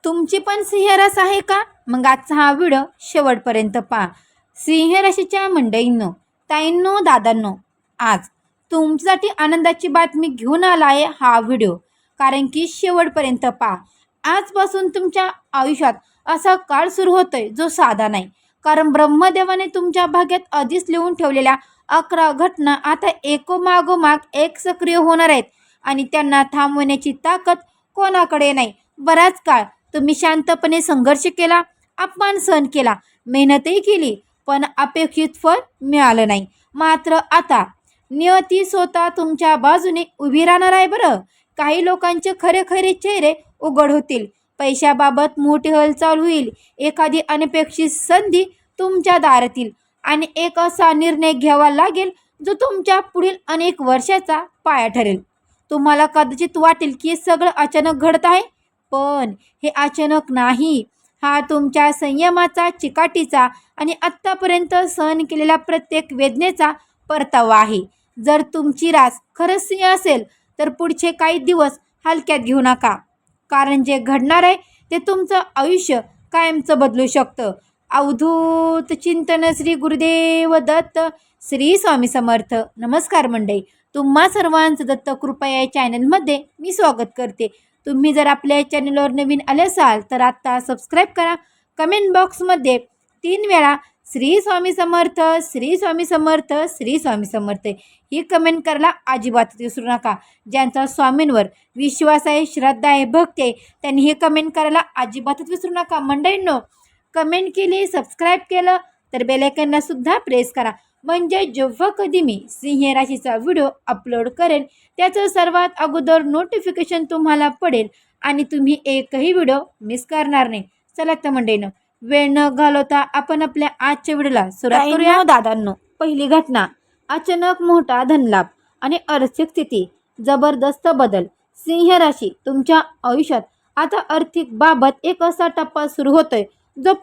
तुमची पण सिंह रास आहे का? मग आजचा हा व्हिडिओ शेवटपर्यंत पहा. सिंह राशीच्या मंडळींनो, ताईंनो, दादांनो, आज तुमच्यासाठी आनंदाची बातमी घेऊन आला आहे हा व्हिडिओ. कारण की शेवटपर्यंत पहा. आजपासून तुमच्या आयुष्यात असा काळ सुरू होतोय जो साधा नाही. कारण ब्रह्मदेवाने तुमच्या भाग्यात आधीच लिहून ठेवलेल्या 11 घटना आता एकोमागोमाग एक सक्रिय होणार आहेत आणि त्यांना थांबवण्याची ताकद कोणाकडे नाही. बराच काळ तुम्ही शांतपणे संघर्ष केला, अपमान सहन केला, मेहनतही केली, पण अपेक्षित फळ मिळालं नाही. मात्र आता नियती स्वतः तुमच्या बाजूने उभी राहणार आहे. बरं, काही लोकांचे खरे खरे चेहरे उघड होतील. पैशाबाबत मोठी हालचाल होईल. एखादी अनपेक्षित संधी तुमच्या दारात येईल आणि एक असा निर्णय घ्यावा लागेल जो तुमच्या पुढील अनेक वर्षाचा पाया ठरेल. तुम्हाला कदाचित वाटेल की हे सगळं अचानक घडत आहे, पण हे अचानक नाही. हा तुमच्या संयमाचा, चिकाटीचा आणि आत्तापर्यंत सहन केलेल्या प्रत्येक वेदनेचा परतावा आहे. जर तुमची रास खरंच सिंह असेल तर पुढचे काही दिवस हलक्यात घेऊ नका. कारण जे घडणार आहे ते तुमचं आयुष्य कायमचं बदलू शकतं. अवधूत चिंतन श्री गुरुदेव दत्त. श्री स्वामी समर्थ. नमस्कार मंडळी, तुम्हा सर्वांचं दत्त कृपा या चॅनलमध्ये मी स्वागत करते. तुम्ही जर आपल्या चॅनलवर नवीन आले असाल तर आत्ता सबस्क्राईब करा. कमेंट बॉक्समध्ये 3 वेळा श्री स्वामी समर्थ, श्री स्वामी समर्थ, श्री स्वामी समर्थ ही कमेंट करायला अजिबात विसरू नका. ज्यांचा स्वामींवर विश्वास आहे, श्रद्धा आहे, भक्ती आहे, त्यांनी हे कमेंट करायला अजिबातच विसरू नका. मंडळींनो, कमेंट केली, सबस्क्राईब केलं तर बेल आयकॉनला सुद्धा प्रेस करा. म्हणजे जेव्हा कधी मी सिंह राशीचा व्हिडिओ अपलोड करेल त्याचं सर्वात अगोदर नोटिफिकेशन तुम्हाला पडेल आणि तुम्ही एकही व्हिडिओ मिस करणार नाही. चला तर मंडळींनो, वेळ न घालवता आपण आपल्या आजच्या व्हिडिओला सुरुवात करूया. दादांनो, पहिली घटना, अचानक मोठा धनलाभ आणि आर्थिक स्थिती जबरदस्त बदल. सिंह राशी, तुमच्या आयुष्यात आता आर्थिक बाबत एक असा टप्पा सुरू होतोय जो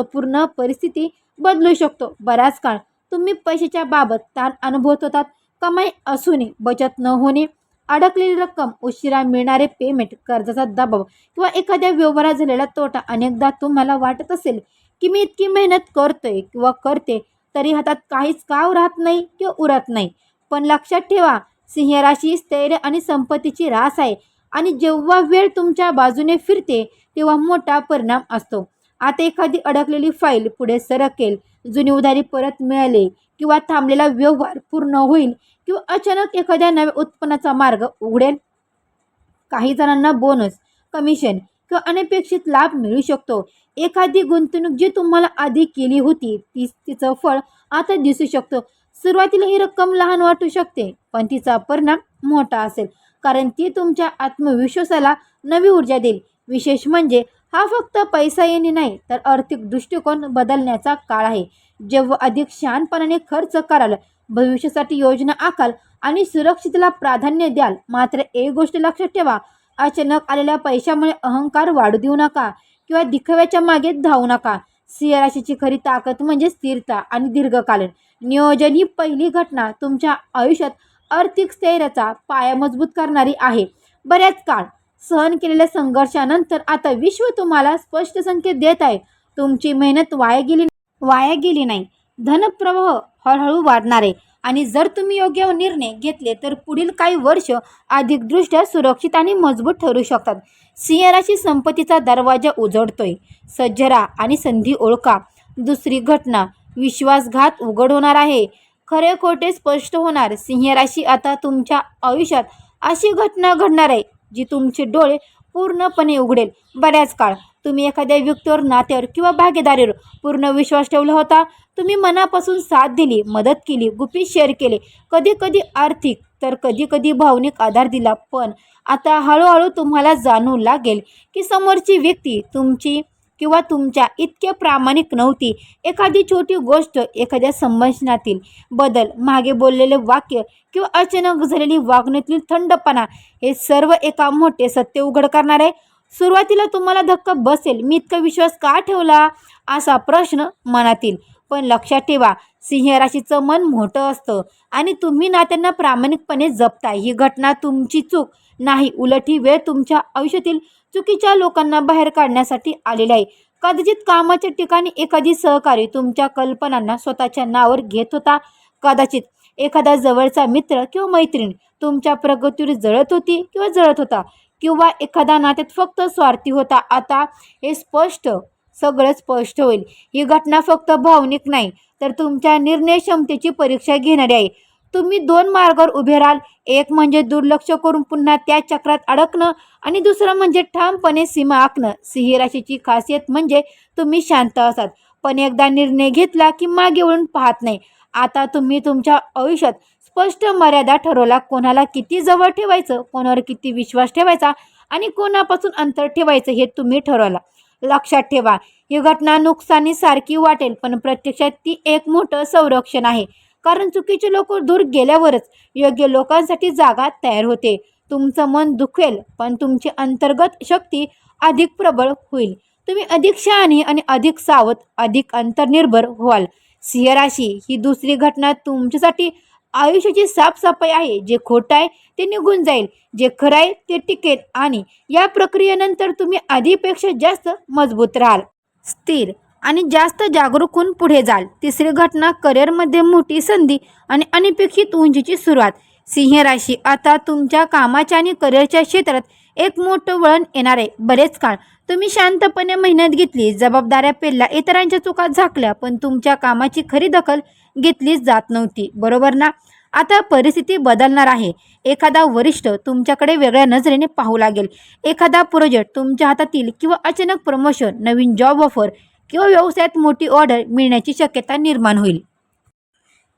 पूर्ण परिस्थिती बदलू शकतो. बराच काळ तुम्ही पैशाच्या बाबत ताण अनुभवत होतात. कमाई असूनही बचत न होणे, अडकलेली रक्कम, उशिरा मिळणारे पेमेंट, कर्जाचा दबाव किंवा एखाद्या व्यवहारात झालेला तोटा. अनेकदा तुम्हाला वाटत असेल की मी इतकी मेहनत करतोय किंवा करते तरी हातात काहीच काव राहत नाही किंवा उरत नाही. पण लक्षात ठेवा, सिंह राशी स्थैर्य आणि संपत्तीची रास आहे आणि जेव्हा वेळ तुमच्या बाजूने फिरते तेव्हा मोठा परिणाम असतो. आता एखादी अडकलेली फाईल पुढे सरकेल, जुनी उधारी परत मिळाली किंवा थांबलेला व्यवहार पूर्ण होईल किंवा अचानक एखाद्या नव्या उत्पन्नाचा मार्ग उघडेल. काही जणांना बोनस, कमिशन किंवा अनपेक्षित लाभ मिळू शकतो. एखादी गुंतवणूक जी तुम्हाला आधी केली होती तिचं फळ आता दिसू शकतं. सुरुवातीला ही रक्कम लहान वाटू शकते, पण तिचा परिणाम मोठा असेल, कारण ती तुमच्या आत्मविश्वासाला नवी ऊर्जा देईल. विशेष म्हणजे हा फक्त पैसा येणे नाही तर आर्थिक दृष्टिकोन बदलण्याचा काळ आहे. जेव्हा अधिक शहाणपणाने खर्च कराल, भविष्यासाठी योजना आखाल आणि सुरक्षितला प्राधान्य द्याल. मात्र एक गोष्ट लक्षात ठेवा, अचानक आलेल्या पैशामुळे अहंकार वाढू देऊ नका किंवा दिखाव्याच्या मागे धावू नका. सिंह राशीची खरी ताकद म्हणजे स्थिरता आणि दीर्घकालीन नियोजन. ही पहिली घटना तुमच्या आयुष्यात आर्थिक स्थैर्याचा पाया मजबूत करणारी आहे. बऱ्याच काळ सहन केलेल्या संघर्षानंतर आता विश्व तुम्हाला स्पष्ट संकेत देत आहे. तुमची मेहनत वाया गेली नाही. धनप्रवाह हळूहळू वाढणार आहे आणि जर तुम्ही योग्य निर्णय घेतले तर पुढील काही वर्ष अधिकदृष्ट्या सुरक्षित आणि मजबूत ठरू शकतात. सिंह राशी संपत्तीचा दरवाजा उजळतोय. सज्ज राहा आणि संधी ओळखा. दुसरी घटना, विश्वासघात उघड होणार आहे. खरे खोटे स्पष्ट होणार. सिंह राशी, आता तुमच्या आयुष्यात अशी घटना घडणार आहे जी तुमचे डोळे पूर्णपणे उघडेल. बऱ्याच काळ तुम्ही एखाद्या व्यक्तीवर, नात्यावर किंवा भागीदारीवर पूर्ण विश्वास ठेवला होता. तुम्ही मनापासून साथ दिली, मदत केली, गुपित शेअर केले, कधी कधी आर्थिक तर कधी कधी भावनिक आधार दिला. पण आता हळूहळू तुम्हाला जाणवू लागेल की समोरची व्यक्ती तुमची किंवा तुमच्या इतके प्रामाणिक नव्हती. एखादी छोटी गोष्ट, एखाद्या संभाषणातील बदल, मागे बोललेले वाक्य किंवा अचानक झालेली वागणुकीतील थंडपणा, हे सर्व एका मोठे सत्य उघड करणार आहे. सुरुवातीला तुम्हाला धक्का बसेल, मी इतका विश्वास का ठेवला असा प्रश्न मनात येईल. पण लक्षात ठेवा, सिंह राशीचं मन मोठं असतं आणि तुम्ही नात्यांना प्रामाणिकपणे जपताय. ही घटना तुमची चूक नाही, उलट ही वेळ तुमच्या आयुष्यातील चुकीच्या लोकांना बाहेर काढण्यासाठी आलेली आहे. कदाचित कामाच्या ठिकाणी एखादी सहकारी तुमच्या कल्पनांना स्वतःच्या नावावर घेत होता. कदाचित एखादा जवळचा मित्र किंवा मैत्रीण तुमच्या प्रगतीवर जळत होती किंवा जळत होता, किंवा एखादा नात्यात फक्त स्वार्थी होता. आता हे सगळं स्पष्ट होईल. ही घटना फक्त भावनिक नाही, तर तुमच्या निर्णय क्षमतेची परीक्षा घेणारी आहे. तुम्ही दोन मार्गावर उभे राहाल. एक म्हणजे दुर्लक्ष करून पुन्हा त्या चक्रात अडकणं, आणि दुसरं म्हणजे ठामपणे सीमा आखणं. सिंह राशीची खासियत म्हणजे तुम्ही शांत असाल, पण एकदा निर्णय घेतला की मागे वळून पाहत नाही. आता तुम्ही तुमच्या आयुष्यात स्पष्ट मर्यादा ठरवला. कोणाला किती जवळ ठेवायचं, कोणावर किती विश्वास ठेवायचा आणि कोणापासून अंतर ठेवायचं हे तुम्ही ठरवला. लक्षात ठेवा, ही घटना नुकसानीसारखी वाटेल, पण प्रत्यक्षात ती एक मोठं संरक्षण आहे. कारण चुकीचे लोक दूर गेल्यावरच योग्य लोकांसाठी जागा तयार होते. तुमचं मन दुखेल, पण तुमची अंतर्गत शक्ती अधिक प्रबळ होईल. तुम्ही अधिक शहाणी आणि अधिक सावध, अधिक अंतर्निर्भर व्हाल. सिंह राशी ही दुसरी घटना तुमच्यासाठी आयुष्याची साफसफाई आहे. जे खोटं आहे ते निघून जाईल, जे खरं आहे ते टिकेल, आणि या प्रक्रियेनंतर तुम्ही आधीपेक्षा जास्त मजबूत राहाल, स्थिर आणि जास्त जागरूक होऊन पुढे जाल. तिसरी घटना करिअरमध्ये मोठी संधी आणि अनपेक्षित उंचीची सुरुवात. सिंह राशी, आता तुमच्या कामाच्या आणि करिअरच्या क्षेत्रात एक मोठं वळण येणार आहे. बरेच काळ तुम्ही शांतपणे मेहनत घेतली, जबाबदाऱ्या पेलल्या, इतरांच्या चुका झाकल्या, पण तुमच्या कामाची खरी दखल घेतलीच जात नव्हती, बरोबर ना? आता परिस्थिती बदलणार आहे. एखादा वरिष्ठ तुमच्याकडे वेगळ्या नजरेने पाहू लागेल. एखादा प्रोजेक्ट तुमच्या हातातील किंवा अचानक प्रमोशन, नवीन जॉब ऑफर किंवा व्यवसायात मोठी ऑर्डर मिळण्याची शक्यता निर्माण होईल.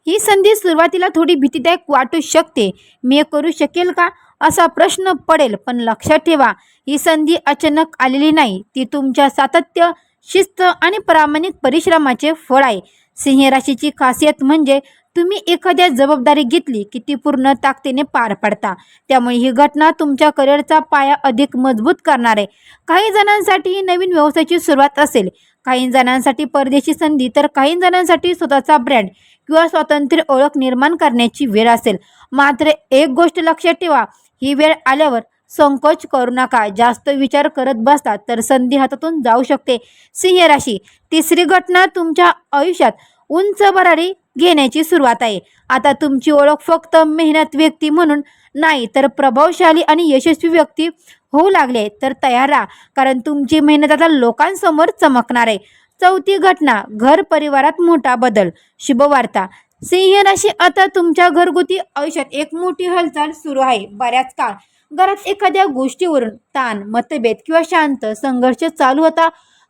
ही संधी सुरुवातीला थोडी भीतीदायक वाटू शकते. मी हे करू शकेल का, असा प्रश्न पडेल, पण लक्षात ठेवा, ही संधी अचानक आलेली नाही. ती तुमच्या सातत्य, शिस्त आणि प्रामाणिक परिश्रमाचे फळ आहे. सिंह राशीची खासियत म्हणजे तुम्ही एखाद्या जबाबदारी घेतली की ती पूर्ण ताकदीने पार पाडता. त्यामुळे ही घटना तुमच्या करिअरचा पाया अधिक मजबूत करणार आहे. काही जणांसाठी ही नवीन व्यवसायाची सुरुवात असेल, काही जणांसाठी परदेशी संधी, तर काही जणांसाठी स्वतःचा ब्रँड किंवा स्वातंत्र्य ओळख निर्माण करण्याची वेळ असेल. मात्र एक गोष्ट लक्षात ठेवा, ही वेळ आल्यावर संकोच करू नका. जास्त विचार करत बसता तर संधी हातातून जाऊ शकते. सिंह राशी, तिसरी घटना तुमच्या आयुष्यात उंच भरारी घेण्याची सुरुवात आहे. आता तुमची ओळख फक्त मेहनत व्यक्ती म्हणून नाही, तर प्रभावशाली आणि यशस्वी व्यक्ती होऊ लागले. तर तयार राहा, कारण तुमची मेहनत आता लोकांसमोर चमकणार आहे. चौथी घटना, घर परिवारात मोठा बदल. शुभवार्ता, सिंह राशी, आता तुमच्या घरगुती आयुष्यात एक मोठी हालचाल सुरू आहे. बऱ्याच काळ घरात एखाद्या गोष्टीवरून ताण, मतभेद किंवा शांत संघर्ष चालू होता.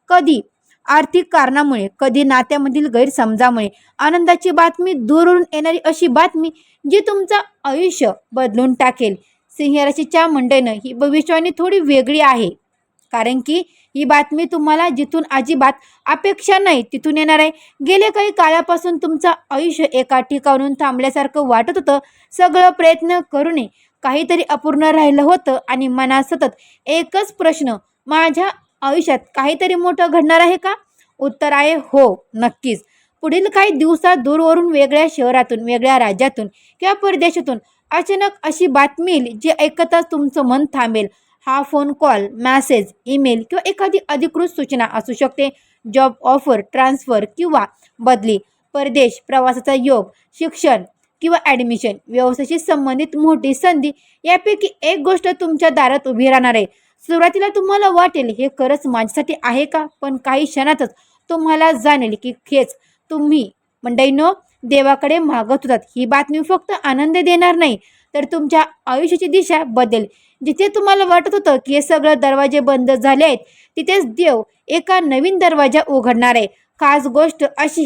कधी आर्थिक कारणामुळे, कधी नात्यामधील गैरसमजामुळे. आनंदाची बातमी, दूरवरून येणारी अशी बातमी जी तुमचं आयुष्य बदलून टाकेल. सिंह राशीच्या मंडळीनं ही भविष्यवाणी थोडी वेगळी आहे, कारण की ही बातमी तुम्हाला जिथून अजिबात अपेक्षा नाही तिथून येणार आहे. गेल्या काही काळापासून तुमचं आयुष्य एका ठिकाणून थांबल्यासारखं वाटत होतं. सगळं प्रयत्न करूनही काहीतरी अपूर्ण राहिलं होतं, आणि मनात सतत एकच प्रश्न, माझ्या आयुष्यात काहीतरी मोठं घडणार आहे का? उत्तर आहे हो, नक्कीच. पुढील काही दिवसात दूरवरून, वेगळ्या शहरातून, वेगळ्या राज्यातून किंवा परदेशातून अचानक अशी बातमी येईल जी ऐकताच तुमचं मन थांबेल. हा फोन कॉल, मेसेज, ईमेल किंवा एखादी अधिकृत सूचना असू शकते. जॉब ऑफर, ट्रान्सफर किंवा बदली, परदेश प्रवासाचा योग, शिक्षण किंवा ॲडमिशन, व्यवसायाशी संबंधित मोठी संधी. यापैकी एक गोष्ट तुमच्या दारात उभी राहणार आहे. सुरुवातीला तुम्हाला वाटेल हे खरंच माझ्यासाठी आहे का, पण काही क्षणातच तुम्हाला जाणेल की हेच तुम्ही मंडळींनो देवाकडे मागत होतात. ही बातमी फक्त आनंद देणार नाही, तर तुमच्या आयुष्याची दिशा बदलेल. जिथे तुम्हाला वाटत होतं की हे सगळं दरवाजे बंद झाले आहेत, तिथेच देव एका नवीन दरवाजा उघडणार आहे. खास गोष्ट अशी,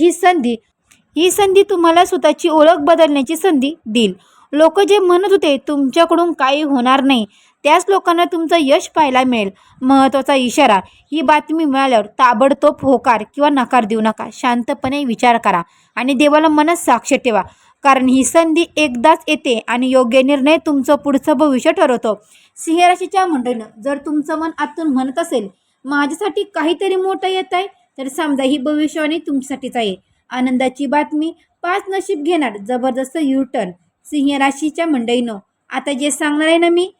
ही संधी तुम्हाला स्वतःची ओळख बदलण्याची संधी देईल. लोक जे म्हणत होते तुमच्याकडून काही होणार नाही, त्याच लोकांना तुमचं यश पाहायला मिळेल. महत्त्वाचा इशारा, ही बातमी मिळाल्यावर ताबडतोब होकार किंवा नकार देऊ नका. शांतपणे विचार करा आणि देवाला मनात साक्ष ठेवा, कारण ही संधी एकदाच येते आणि योग्य निर्णय तुमचं पुढचं भविष्य ठरवतो. सिंह राशीच्या मंडळीनं, जर तुमचं मन आतून म्हणत असेल माझ्यासाठी काहीतरी मोठं येत आहे, तर समजा ही भविष्यवाणी तुमच्यासाठीच आहे. आनंदाची बातमी, 5 नशीब घेणार जबरदस्त युटर्न. सिंह राशीच्या मंडळीनं, आता जे सांगणार आहे ना मी,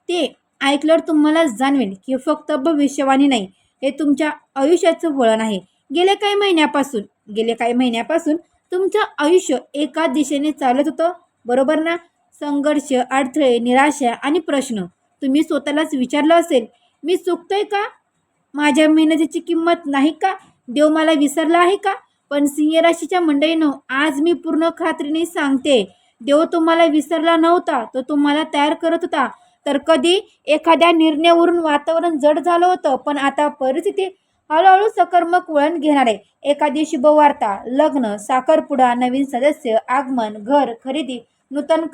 ते ऐकल्यावर तुम्हाला जाणवेल की फक्त भविष्यवाणी नाही, हे तुमच्या आयुष्याचं वळण आहे. गेले काही महिन्यापासून तुमचं आयुष्य एका दिशेने चालत होतं, बरोबर ना? संघर्ष, अडथळे, निराशा आणि प्रश्न. तुम्ही स्वतःलाच विचारलं असेल, मी चुकतोय का? माझ्या मेहनतीची किंमत नाही का? देव मला विसरला आहे का? पण सिंह राशीच्या मंडळींनो, आज मी पूर्ण खात्रीने सांगते, देव तुम्हाला विसरला नव्हता, तो तुम्हाला तयार करत होता. तर कधी एखाद्या निर्णयावरून वातावरण जड झालं होतं, पण आता परिस्थिती हळूहळू सकर्मक वळण घेणार आहे. एखादी शुभवार्ता, लग्न, साखरपुडा, नवीन सदस्य, आगमन, घर खरेदी, नूतन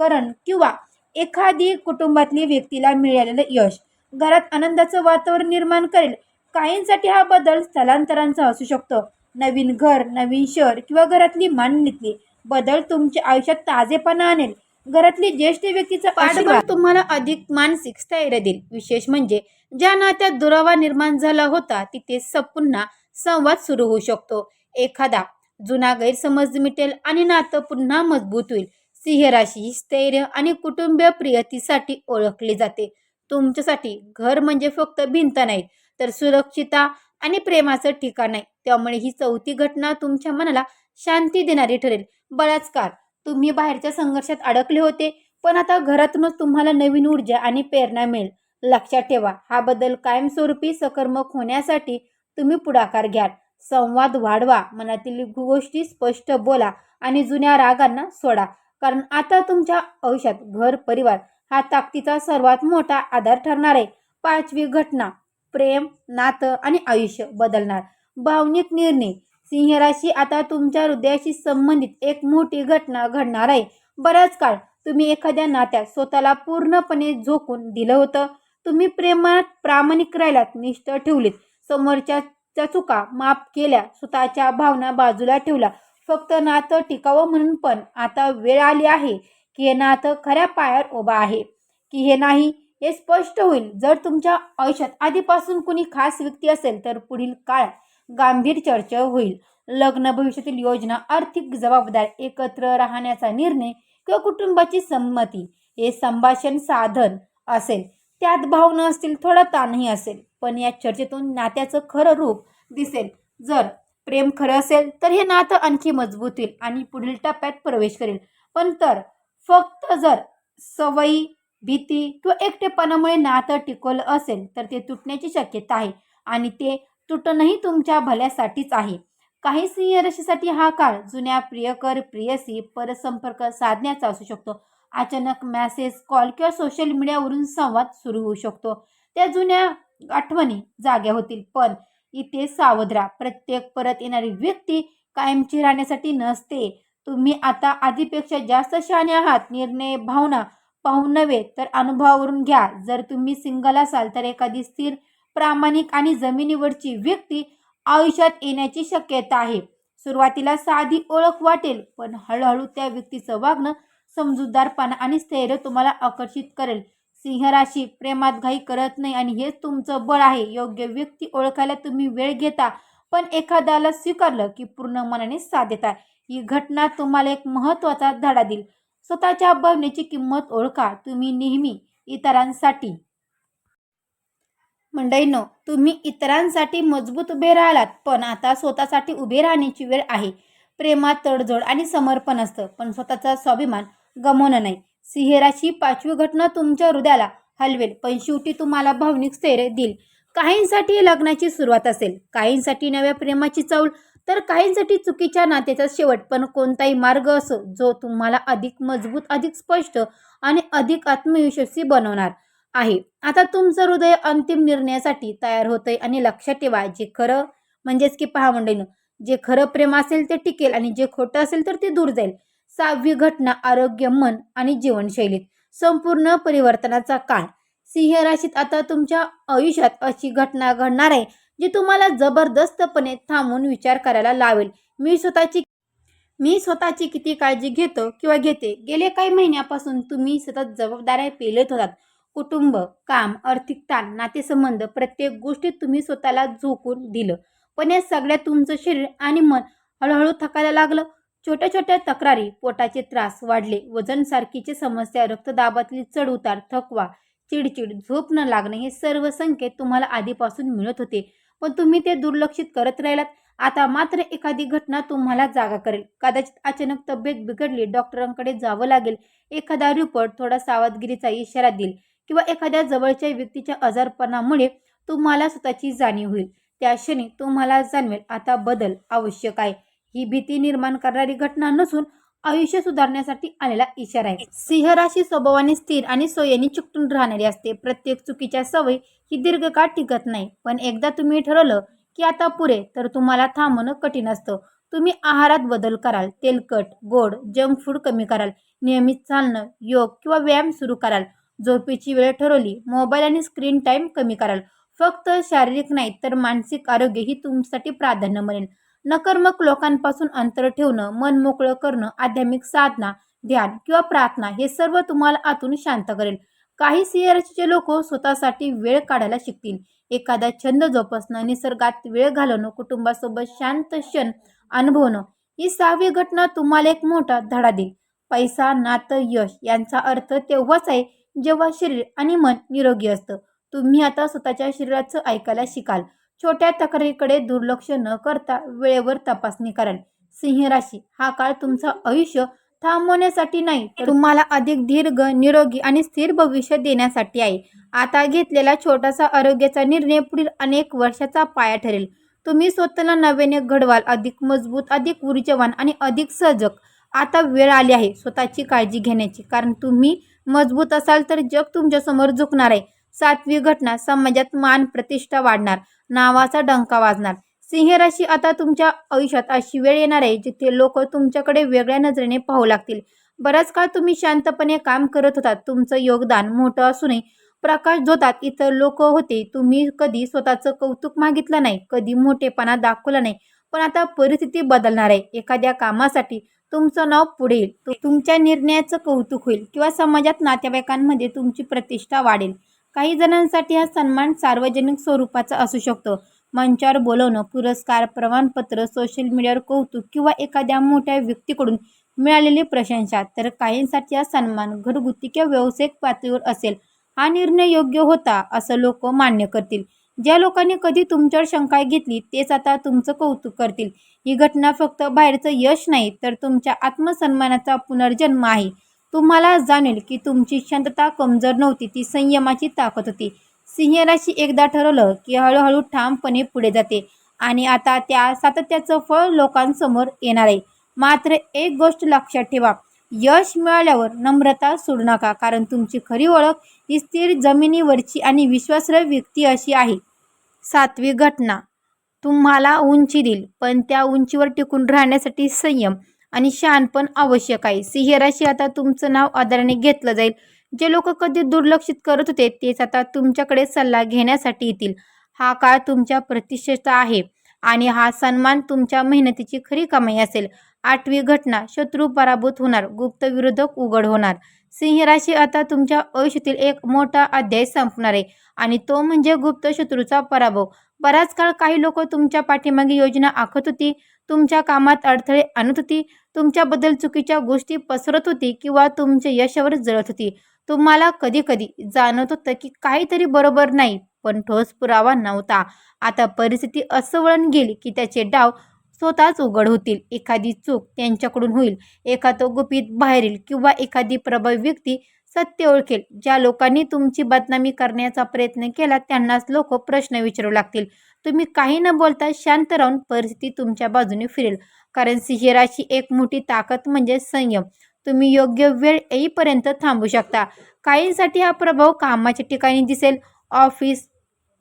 करण किंवा एखादी कुटुंबातली व्यक्तीला मिळालेलं यश घरात आनंदाचं वातावरण निर्माण करेल. काहींसाठी हा बदल स्थलांतरांचा असू शकतो. नवीन घर, नवीन शहर किंवा घरातली मांडणीतली बदल तुमच्या आयुष्यात ताजेपणा आणेल. घरातली ज्येष्ठ व्यक्तीचा पाठबळ तुम्हाला अधिक मानसिक स्थैर्य देईल. विशेष म्हणजे ज्या नात्यात दुरावा निर्माण झाला होता तिथे पुन्हा संवाद सुरू होऊ शकतो. एखादा जुना गैरसमज मिटेल आणि नातं पुन्हा मजबूत होईल. सिंह राशी स्थैर्य आणि कुटुंबीय प्रियतेसाठी ओळखली जाते. तुमच्यासाठी घर म्हणजे फक्त भिंत नाही, तर सुरक्षितता आणि प्रेमाचं ठिकाण आहे. त्यामुळे ही चौथी घटना तुमच्या मनाला शांती देणारी ठरेल. बराच काळ तुम्ही बाहेरच्या संघर्षात अडकले होते, पण आता घरातूनच तुम्हाला नवीन ऊर्जा आणि प्रेरणा मिळेल. लक्षात ठेवा, हा बदल कायमस्वरूपी सकर्मक होण्यासाठी तुम्ही पुढाकार घ्याल. संवाद वाढवा, मनातील गोष्टी स्पष्ट बोला आणि जुन्या रागांना सोडा. कारण आता तुमच्या आयुष्यात घर, परिवार हा ताकदीचा सर्वात मोठा आधार ठरणार आहे. पाचवी घटना, प्रेम, नातं आणि आयुष्य बदलणार भावनिक निर्णय. सिंह राशी, आता तुमच्या हृदयाशी संबंधित एक मोठी घटना घडणार आहे. बराच काळ तुम्ही एखाद्या नात्यात स्वतःला पूर्णपणे झोकून दिलं होतं. तुम्ही प्रेमात प्रामाणिक राहिलात, निष्ठा ठेवलीत, समोरच्या चुका माफ केल्या, स्वतःच्या भावना बाजूला ठेवल्या, फक्त नातं टिकावं म्हणून. पण आता वेळ आली आहे की हे नातं खऱ्या पायावर उभा आहे की हे नाही, हे स्पष्ट होईल. जर तुमच्या आयुष्यात आधीपासून कुणी खास व्यक्ती असेल तर पुढील काळात गांभीर चर्चा होईल. लग्न, भविष्यातील योजना, आर्थिक जबाबदारी, एकत्र राहण्याचा निर्णय किंवा कुटुंबाची संमती हे संभाषण साधन असेल. त्यात भावना असतील, थोडा ताणही असेल, पण या चर्चेतून नात्याचं खरं रूप दिसेल. जर प्रेम खरं असेल तर हे नातं आणखी मजबूत होईल आणि पुढील टप्प्यात प्रवेश करेल. पण फक्त जर सवयी, भीती किंवा एकटेपणामुळे नातं टिकवलं असेल तर ते तुटण्याची शक्यता आहे आणि ते तुटणंही तुमच्या भल्यासाठीच आहे. काही सिंह राशीसाठी हा काळ जुन्या प्रियकर, प्रियसी परसंपर्क साधण्याचा असू शकतो. अचानक मेसेज, कॉल किंवा सोशल मीडियावरून संवाद सुरू होऊ शकतो. त्या जुन्या आठवणी जाग्या होतील. पण इथे सावध राहा, प्रत्येक परत येणारी व्यक्ती कायमची राहण्यासाठी नसते. तुम्ही आता आधीपेक्षा जास्त शहाणे आहात. निर्णय भावना पाहून नव्हे तर अनुभवावरून घ्या. जर तुम्ही सिंगल असाल तर एखादी स्थिर, प्रामाणिक आणि जमिनीवरची व्यक्ती आयुष्यात येण्याची शक्यता आहे. सुरुवातीला साधी ओळख वाटेल, पण हळूहळू त्या व्यक्तीचं वागणं, समजूतदारपणा आणि स्थैर्य तुम्हाला आकर्षित करेल. सिंह राशी प्रेमात घाई करत नाही आणि हेच तुमचं बळ आहे. योग्य व्यक्ती ओळखायला तुम्ही वेळ घेता, पण एखाद्याला स्वीकारलं की पूर्ण मनाने साथ देता. ही घटना तुम्हाला एक महत्त्वाचा धडा देईल. स्वतःच्या भावनेची किंमत ओळखा. तुम्ही नेहमी इतरांसाठी मंडळींनो, तुम्ही इतरांसाठी मजबूत उभे राहिलात, पण आता स्वतःसाठी उभे राहण्याची वेळ आहे. प्रेमात तडजोड आणि समर्पण असतं, पण स्वतःचा स्वाभिमान गमावणं नाही. सिंह राशी, पाचवी घटना तुमच्या हृदयाला हलवेल, पण शेवटी तुम्हाला भावनिक स्थैर्य देईल. काहींसाठी लग्नाची सुरुवात असेल, काहींसाठी नव्या प्रेमाची चाहूल, तर काहींसाठी चुकीच्या नात्याचा शेवट. पण कोणताही मार्ग असो जो तुम्हाला अधिक मजबूत, अधिक स्पष्ट आणि अधिक आत्मविश्वासी बनवणार आहे. आता तुमचं हृदय अंतिम निर्णयासाठी तयार होतंय आणि लक्षात ठेवा, जे खरं म्हणजेच की पहा मंडळींनो, जे खरं प्रेम असेल ते टिकेल आणि जे खोटं असेल तर ते दूर जाईल. सहावी घटना, आरोग्य, मन आणि जीवनशैलीत संपूर्ण परिवर्तनाचा काळ. सिंह राशीत आता तुमच्या आयुष्यात अशी घटना घडणार आहे जी तुम्हाला जबरदस्तपणे थांबून विचार करायला लावेल. मी स्वतःची किती काळजी घेतो किंवा घेते. गेले काही महिन्यापासून तुम्ही सतत जबाबदाऱ्या पेलत होतात. कुटुंब, काम, आर्थिक ताण, नातेसंबंध, प्रत्येक गोष्टीत तुम्ही स्वतःला झोकून दिलं. पण या सगळ्यात तुमचं शरीर आणि मन हळूहळू थकायला लागलं. छोट्या छोट्या तक्रारी, पोटाचे त्रास वाढले, वजन सारखीची समस्या, रक्तदाबातली चढ उतार, थकवा चिडचिड, झोप न लागणे हे सर्व संकेत तुम्हाला आधीपासून मिळत होते, पण तुम्ही ते दुर्लक्षित करत राहिलात. आता मात्र एखादी घटना तुम्हाला जागा करेल. कदाचित अचानक तब्येत बिघडली, डॉक्टरांकडे जावं लागेल, एखादा रिपोर्ट थोडा सावधगिरीचा इशारा देईल किंवा एखाद्या जवळच्या व्यक्तीच्या आजारपणामुळे तुम्हाला स्वतःची जाणीव होईल. त्या क्षणी तुम्हाला जाणवेल आता बदल आवश्यक आहे. ही भीती निर्माण करणारी घटना नसून आयुष्य सुधारण्यासाठी आलेला इशारा आहे. सिंह राशी स्वभावाने स्थिर आणि सोयीने चिकटून राहणारी असते. प्रत्येक चुकीच्या सवय ही दीर्घकाळ टिकत नाही, पण एकदा तुम्ही ठरवलं की आता पुरे, तर तुम्हाला थांबणं कठीण असतं. तुम्ही आहारात बदल कराल, तेलकट, गोड, जंक फूड कमी कराल, नियमित चालणं, योग किंवा व्यायाम सुरू कराल, झोपेची वेळ ठरवली, मोबाईल आणि स्क्रीन टाईम कमी कराल. फक्त शारीरिक नाही तर मानसिक आरोग्य ही तुमच्यासाठी प्राधान्य बनेल. नकर्मक लोकांपासून अंतर ठेवणं, मन मोकळं करणं, आध्यात्मिक साधना, ध्यान किंवा प्रार्थना हे सर्व तुम्हाला आतून शांत करेल. काही सिंह राशीचे लोक स्वतःसाठी वेळ काढायला शिकतील. एखादा छंद जोपासणं, निसर्गात वेळ घालवणं, कुटुंबासोबत शांत क्षण अनुभवणं. ही 6वी घटना तुम्हाला एक मोठा धडा देईल. पैसा, नातं, यश यांचा अर्थ तेव्हाच आहे जेव्हा शरीर आणि मन निरोगी असतं. तुम्ही आता स्वतःच्या शरीराचं ऐकायला शिकाल. छोट्या तक्रारीकडे दुर्लक्ष न करता वेळेवर तपासणी कराल. सिंह राशी, हा काळ तुमचं आयुष्य थांबवण्यासाठी नाही, तर तुम्हाला अधिक दीर्घ, निरोगी आणि स्थिर भविष्य देण्यासाठी आहे. आता घेतलेला छोटासा आरोग्याचा निर्णय पुढील अनेक वर्षाचा पाया ठरेल. तुम्ही स्वतःला नव्याने घडवाल, अधिक मजबूत, अधिक ऊर्जावान आणि अधिक सजग. आता वेळ आली आहे स्वतःची काळजी घेण्याची, कारण तुम्ही मजबूत असाल तर जग तुमच्यासमोर झुकणार आहे. 7वी घटना, समाजात मान प्रतिष्ठा वाढणार, नावाचा डंका वाजणार. सिंह राशी, आता तुमच्या आयुष्यात अशी वेळ येणार आहे जिथे लोक तुमच्याकडे वेगळ्या नजरेने पाहू लागतील. बराच काळ तुम्ही शांतपणे काम करत होतात, तुमचं योगदान मोठं असूनही प्रकाश झोतात इतर लोक होते. तुम्ही कधी स्वतःचं कौतुक मागितलं नाही, कधी मोठेपणा दाखवला नाही, पण आता परिस्थिती बदलणार आहे. एखाद्या कामासाठी तुमचं नाव पुढे येईल, तुमच्या निर्णयाचं कौतुक होईल किंवा समाजात, नातेवाईकांमध्ये तुमची प्रतिष्ठा वाढेल. काही जणांसाठी हा सन्मान सार्वजनिक स्वरूपाचा असू शकतो. मंचावर बोलवणं, पुरस्कार, प्रमाणपत्र, सोशल मीडियावर कौतुक किंवा एखाद्या मोठ्या व्यक्तीकडून मिळालेली प्रशंसा. तर काहींसाठी हा सन्मान घरगुती किंवा व्यावसायिक पातळीवर असेल. हा निर्णय योग्य होता असं लोक मान्य करतील. ज्या लोकांनी कधी तुमच्यावर शंका घेतली तेच आता तुमचं कौतुक करतील. ही घटना फक्त बाहेरचं यश नाही, तर तुमच्या आत्मसन्मानाचा पुनर्जन्म आहे. तुम्हाला जाणेल की तुमची शांतता कमजोर नव्हती, ती संयमाची ताकद होती. सिंह राशी एकदा ठरवलं की हळूहळू ठामपणे पुढे जाते आणि आता त्या सातत्याचं फळ लोकांसमोर येणार आहे. मात्र एक गोष्ट लक्षात ठेवा, यश मिळाल्यावर नम्रता सोडू नका, कारण तुमची खरी ओळख ही स्थिर, जमिनीवरची आणि विश्वासार्ह व्यक्ती अशी आहे. 7वी घटना तुम्हाला उंची देईल, पण त्या उंचीवर टिकून राहण्यासाठी संयम आणि शहाणपण आवश्यक आहे. सिंह राशी, आता तुमचं नाव आदराने घेतलं जाईल. जे लोक कधी दुर्लक्षित करत होते तेच आता तुमच्याकडे सल्ला घेण्यासाठी येतील. हा काळ तुमच्या प्रतिष्ठेचा आहे आणि हा सन्मान तुमच्या मेहनतीची खरी कमाई असेल. 8वी घटना, शत्रू पराभूत होणार, गुप्त विरोधक उघड होणार. सिंह राशी, आता तुमच्या आयुष्यातील एक मोठा अध्याय संपणार आहे आणि तो म्हणजे गुप्त शत्रूचा पराभव. बराच काळ काही लोक तुमच्या पाठीमागे योजना आखत होती, तुमच्या कामात अडथळे आणत होती, तुमच्याबद्दल चुकीच्या गोष्टी पसरत होती किंवा तुमच्या यशावर जळत होती. तुम्हाला कधी कधी जाणवत होतं की काहीतरी बरोबर नाही, पण ठोस पुरावा नव्हता. आता परिस्थिती असं वळण गेली की त्याचे डाव स्वतःच उघड होतील. एखादी चूक त्यांच्याकडून होईल, एखादं गुपित बाहेर येईल किंवा एखादी प्रभावी व्यक्ती सत्य ओळखेल. ज्या लोकांनी तुमची बदनामी करण्याचा प्रयत्न केला त्यांनाच लोक प्रश्न विचारू लागतील. तुम्ही काही न बोलता शांत राहून परिस्थिती तुमच्या बाजूने फिरेल, कारण सिंह राशी एक मोठी ताकद म्हणजे संयम. तुम्ही योग्य वेळ येईपर्यंत थांबू शकता. काहींसाठी हा प्रभाव कामाच्या ठिकाणी दिसेल, ऑफिस,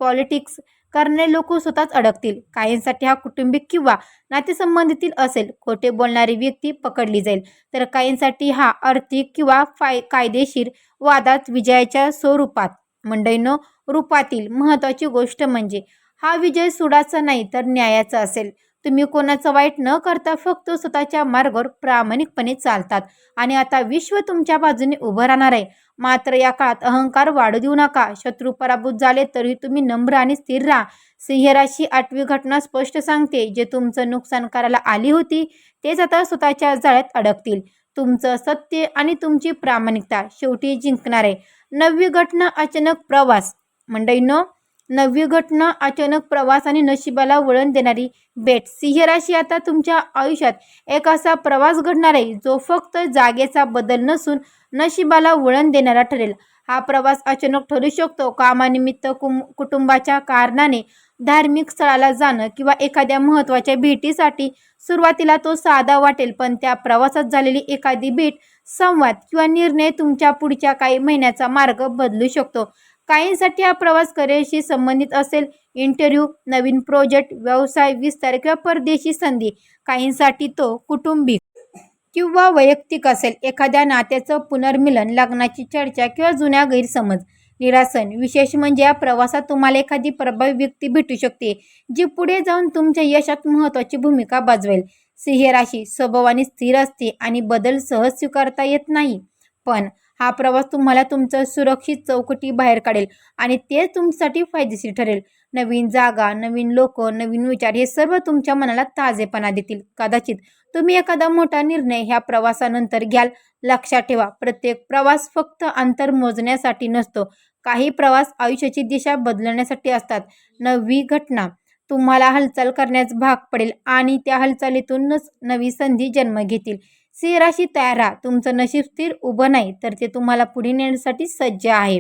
पॉलिटिक्स करणारे लोक स्वतःच अडकतील. काहींसाठी हा कुटुंबिक किंवा नातेसंबंधीतील असेल, खोटे बोलणारी व्यक्ती पकडली जाईल. तर काहींसाठी हा आर्थिक किंवा कायदेशीर वादात विजयाच्या स्वरूपात, मंडळींनो, रूपातील. महत्त्वाची गोष्ट म्हणजे हा विजय सुडाचा नाही तर न्यायाचा असेल. तुम्ही कोणाचं वाईट न करता फक्त स्वतःच्या मार्गावर प्रामाणिकपणे चालतात आणि आता विश्व तुमच्या बाजूने उभं राहणार आहे. मात्र या काळात अहंकार वाढू देऊ नका. शत्रू पराभूत झाले तरी तुम्ही नम्र आणि स्थिर राहा. सिंह राशी, 8वी घटना स्पष्ट सांगते, जे तुमचं नुकसान करायला आली होती तेच आता स्वतःच्या जाळ्यात अडकतील. तुमचं सत्य आणि तुमची प्रामाणिकता शेवटी जिंकणार आहे. नववी घटना अचानक प्रवास. मंडळींनो, नववी घटना अचानक प्रवास आणि नशिबाला वळण देणारी भेट. सिंह राशी, आता तुमच्या आयुष्यात एक असा प्रवास घडणार आहे जो फक्त जागेचा बदल नसून नशिबाला वळण देणारा ठरेल. हा प्रवास अचानक ठरू शकतो. कामानिमित्त, कुटुंबाच्या कारणाने, धार्मिक स्थळाला जाणं किंवा एखाद्या महत्त्वाच्या भेटीसाठी. सुरुवातीला तो साधा वाटेल, पण त्या प्रवासात झालेली एखादी भेट, संवाद किंवा निर्णय तुमच्या पुढच्या काही महिन्याचा मार्ग बदलू शकतो. काहींसाठी हा प्रवास करिअरशी संबंधित असेल, इंटरव्ह्यू, नवीन प्रोजेक्ट, व्यवसाय विस्तार किंवा परदेशी संधी. काहींसाठी तो कौटुंबिक किंवा वैयक्तिक असेल, एखाद्या नात्याचं पुनर्मिलन, लग्नाची चर्चा किंवा जुन्या गैरसमज निरासन. विशेष म्हणजे या प्रवासात तुम्हाला एखादी प्रभावी व्यक्ती भेटू शकते जी पुढे जाऊन तुमच्या यशात महत्त्वाची भूमिका बजावेल. सिंह राशी स्वभावाने स्थिर असते आणि बदल सहज स्वीकारता येत नाही, पण हा प्रवास तुम्हाला तुमचं सुरक्षित चौकटी बाहेर काढेल आणि ते तुमच्यासाठी फायदेशीर ठरेल. नवीन जागा, नवीन लोक, नवीन विचार हे सर्व तुमच्या मनाला ताजेपणा देतील. कदाचित तुम्ही एखादा मोठा निर्णय ह्या प्रवासानंतर घ्याल. लक्षात ठेवा, प्रत्येक प्रवास फक्त अंतर मोजण्यासाठी नसतो. काही प्रवास आयुष्याची दिशा बदलण्यासाठी असतात. नववी घटना तुम्हाला हालचाल करण्यास भाग पडेल आणि त्या हालचालीतूनच नवी संधी जन्म घेतील. सिंह राशी, तयार राहा. तुमचं नशीब स्थिर उभं नाही, तर ते तुम्हाला पुढे नेण्यासाठी सज्ज आहे.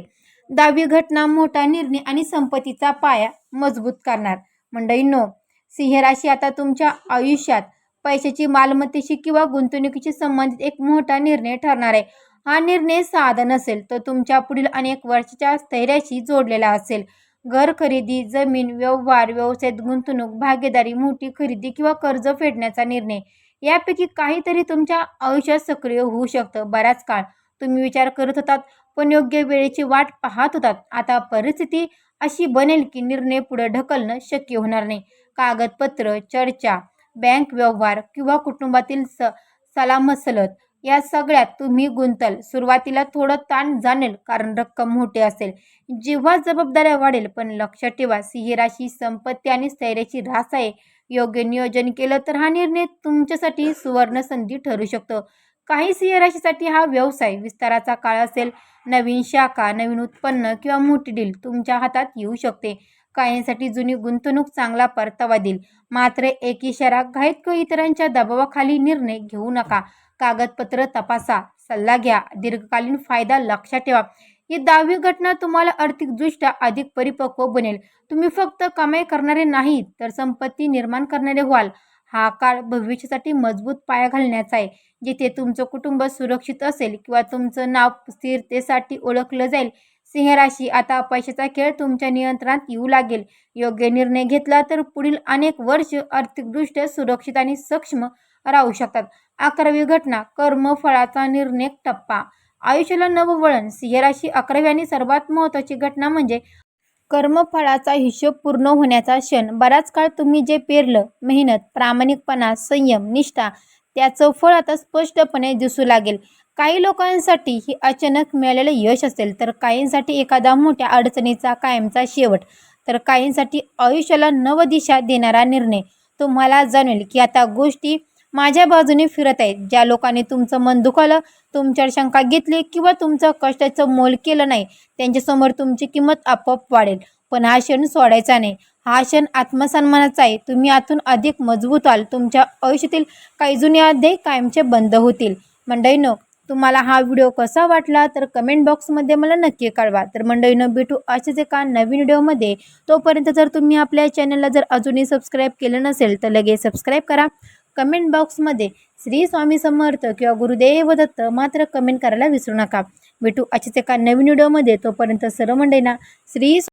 10वी घटना मोठा निर्णय आणि संपत्तीचा पाया मजबूत करणार. मंडळींनो, सिंह राशी, आता तुमच्या आयुष्यात पैशाची, मालमत्तेशी किंवा गुंतवणुकीशी संबंधित एक मोठा निर्णय ठरणार आहे. हा निर्णय साधा नसेल, तो तुमच्या पुढील अनेक वर्षाच्या स्थैर्याशी जोडलेला असेल. घर खरेदी, जमीन, व्यवहार, व्यवसायात गुंतवणूक, भागीदारी, मोठी खरेदी किंवा कर्ज फेडण्याचा निर्णय. यापैकी काहीतरी तुमच्या आयुष्यात सक्रिय होऊ शकतं. बराच काळ तुम्ही विचार करत होतात, पण योग्य वेळेची वाट पाहत होतात. आता परिस्थिती अशी बनेल की निर्णय पुढे ढकलणं शक्य होणार नाही. कागदपत्र, चर्चा, बँक व्यवहार किंवा कुटुंबातील सलामसलत या सगळ्यात तुम्ही गुंतल. सुरुवातीला थोडं ताण जाणेल, कारण रक्कम मोठी असेल. जेव्हा जबाबदाऱ्या वाढेल, पण लक्षात ठेवा, सिंह राशी संपत्ती आणि स्थैर्याची रास आहे. योग्य नियोजन केलं तर हा निर्णय तुमच्यासाठी सुवर्ण संधी ठरू शकतो. काही सिंह राशीसाठी हा व्यवसाय विस्ताराचा काळ असेल. नवीन शाखा, नवीन उत्पन्न किंवा मोठी डील तुमच्या हातात येऊ शकते. काहींसाठी जुनी गुंतवणूक चांगला परतावा देईल. मात्र एक इशारा, घाईत किंवा इतरांच्या दबावाखाली निर्णय घेऊ नका. कागदपत्र तपासा, सल्ला घ्या. दीर्घकालीन फायदा लक्षात ठेवा. ही 10वी घटना तुम्हाला आर्थिकदृष्ट्या अधिक परिपक्व बनेल. तुम्ही फक्त कमाई करणारे नाहीत, तर संपत्ती निर्माण करणारे व्हाल. हा काळ भविष्यासाठी मजबूत पाया घालण्याचा आहे, जिथे तुमचं कुटुंब सुरक्षित असेल किंवा तुमचं नाव स्थिरतेसाठी ओळखलं जाईल. सिंह राशी, आता पैशाचा खेळ तुमच्या नियंत्रणात येऊ लागेल. योग्य निर्णय घेतला तर पुढील अनेक वर्ष आर्थिकदृष्ट्या सुरक्षित आणि सक्षम राहू शकतात. 11वी घटना कर्मफळाचा निर्णय टप्पा. आयुष्याला नवं वळण. सिंह राशी, 11वी आणि सर्वात महत्त्वाची घटना म्हणजे कर्मफळाचा हिशोब पूर्ण होण्याचा क्षण. बराच काळ तुम्ही जे पेरलं, मेहनत, प्रामाणिकपणा, संयम, निष्ठा, त्याचं फळ आता स्पष्टपणे दिसू लागेल. काही लोकांसाठी ही अचानक मिळालेलं यश असेल, तर काहींसाठी एखादा मोठ्या अडचणीचा कायमचा शेवट, तर काहींसाठी आयुष्याला नवदिशा देणारा निर्णय. तुम्हाला जाणवेल की आता गोष्टी माझ्या बाजूने फिरत आहेत. ज्या लोकांनी तुमचं मन दुखावलं, तुमच्यावर शंका घेतली किंवा तुमचं कष्टाचं मोल केलं नाही, त्यांच्यासमोर तुमची किंमत आपोआप वाढेल. पण हा क्षण सोडायचा नाही. हा क्षण आत्मसन्मानाचा आहे. तुम्ही आतून अधिक मजबूत व्हाल. तुमच्या आयुष्यातील काही जुने अध्याय कायमचे बंद होतील. मंडळींनो, तुम्हाला हा व्हिडिओ कसा वाटला तर कमेंट बॉक्समध्ये मला नक्की कळवा. तर मंडळींनो, भेटू असेच एका नवीन व्हिडिओमध्ये. तोपर्यंत जर तुम्ही आपल्या चॅनलला जर अजूनही सबस्क्राईब केलं नसेल तर लगेच सबस्क्राईब करा. कमेंट बॉक्समध्ये श्री स्वामी समर्थ किंवा गुरुदेव दत्त मात्र कमेंट करायला विसरू नका. भेटू असेच एका नवीन व्हिडिओमध्ये. तोपर्यंत सर्व मंडळींना श्री